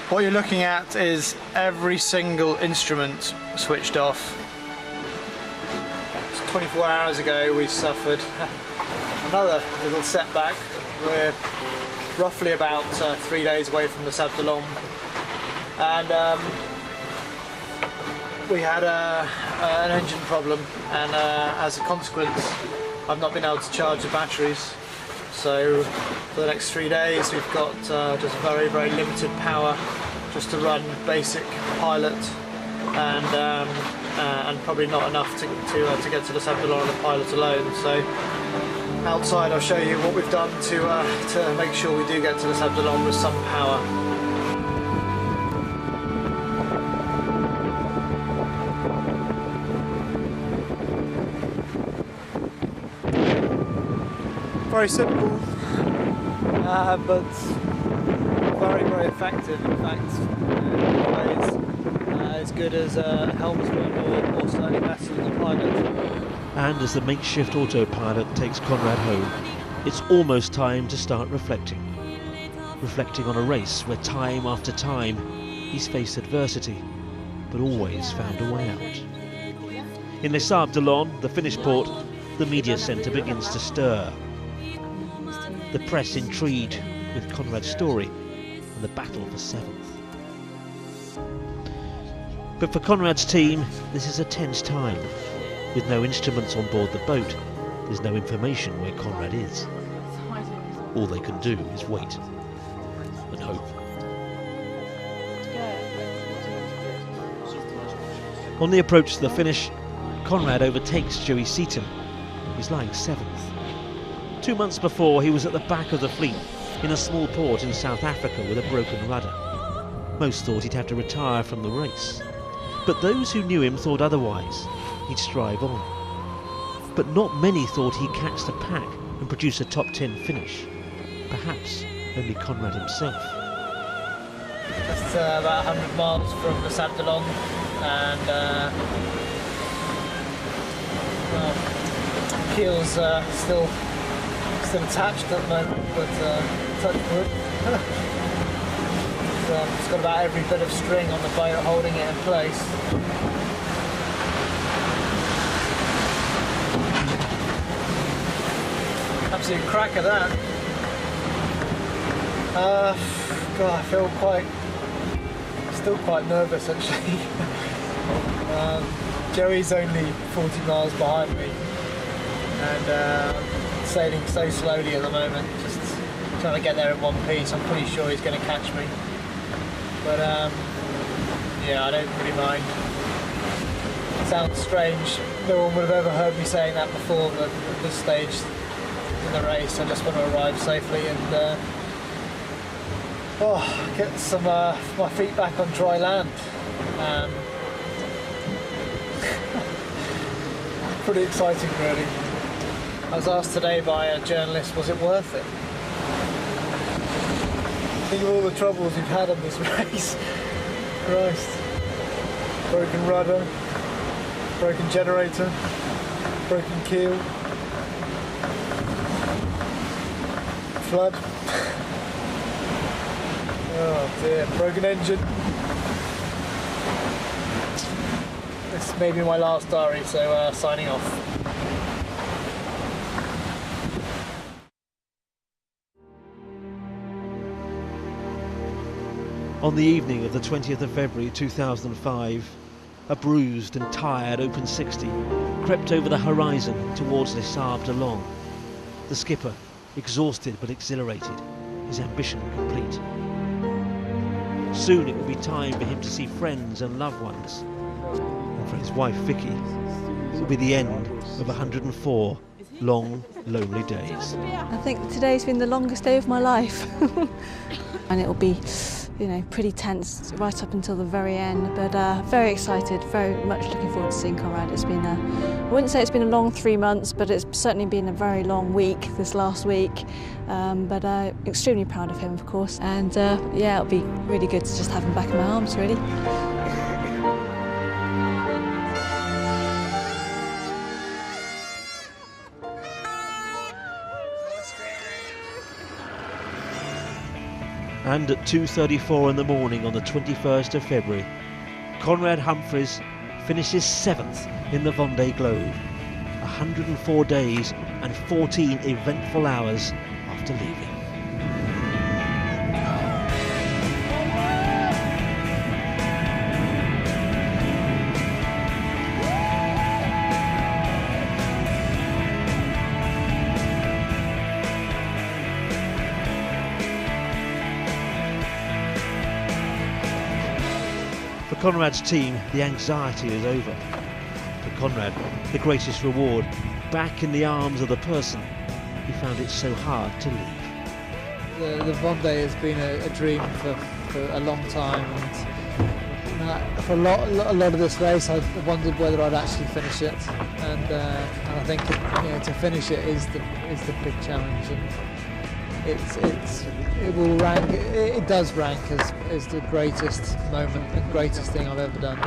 What you're looking at is every single instrument switched off. 24 hours ago we suffered another little setback. We're roughly about 3 days away from the Sable d'Olonne, and we had an engine problem, and as a consequence I've not been able to charge the batteries. So for the next 3 days we've got just very limited power just to run basic pilot, and probably not enough to get to the Sable d'Olonne on the pilot alone. So outside I'll show you what we've done to make sure we do get to the Sable d'Olonne with some power. Very simple, but very effective. In fact, always as good as a helmsman, or certainly better than the pilot. And as the makeshift autopilot takes Conrad home, it's almost time to start reflecting. Reflecting on a race where time after time he's faced adversity, but always found a way out. In Les Sables d'Olonne, the Finnish port, the media centre begins to stir. The press intrigued with Conrad's story and the battle for seventh. But for Conrad's team, this is a tense time. With no instruments on board the boat, there's no information where Conrad is. All they can do is wait and hope. On the approach to the finish, Conrad overtakes Joey Seaton. He's lying seventh. 2 months before, he was at the back of the fleet in a small port in South Africa with a broken rudder. Most thought he'd have to retire from the race. But those who knew him thought otherwise. He'd strive on. But not many thought he'd catch the pack and produce a top 10 finish. Perhaps only Conrad himself. Just about 100 miles from the Sable d'Olonne, and keel's still attached at the moment, but touch wood. It's got about every bit of string on the boat holding it in place. Absolute crack of that. God, I feel still quite nervous actually. Joey's only 40 miles behind me, and sailing so slowly at the moment, just trying to get there in one piece. I'm pretty sure he's going to catch me, but yeah, I don't really mind. It sounds strange, no one would have ever heard me saying that before, but at this stage in the race I just want to arrive safely and get some my feet back on dry land. Pretty exciting really. I was asked today by a journalist, was it worth it? Think of all the troubles we've had on this race. Christ. Broken rudder, broken generator, broken keel, flood. Oh dear, broken engine. This may be my last diary, so signing off. On the evening of the 20th of February 2005, a bruised and tired Open 60 crept over the horizon towards Les Sables d'Olonne. The skipper, exhausted but exhilarated, his ambition complete. Soon it will be time for him to see friends and loved ones. And for his wife Vicky, it will be the end of 104 long, lonely days. I think today's been the longest day of my life. And it'll be, you know, pretty tense right up until the very end, but very excited, very much looking forward to seeing Conrad. It's been I wouldn't say it's been a long 3 months, but it's certainly been a very long week this last week, but extremely proud of him, of course, and yeah, it'll be really good to just have him back in my arms, really. And at 2:34 in the morning on the 21st of February, Conrad Humphreys finishes 7th in the Vendee Globe, 104 days and 14 eventful hours after leaving. For Conrad's team, the anxiety is over. For Conrad, the greatest reward, back in the arms of the person he found it so hard to leave. The Vendee has been a dream for a long time, and for a lot of this race I wondered whether I'd actually finish it, and I think to finish it is the big challenge, and it will rank. It does rank as the greatest moment, the greatest thing I've ever done.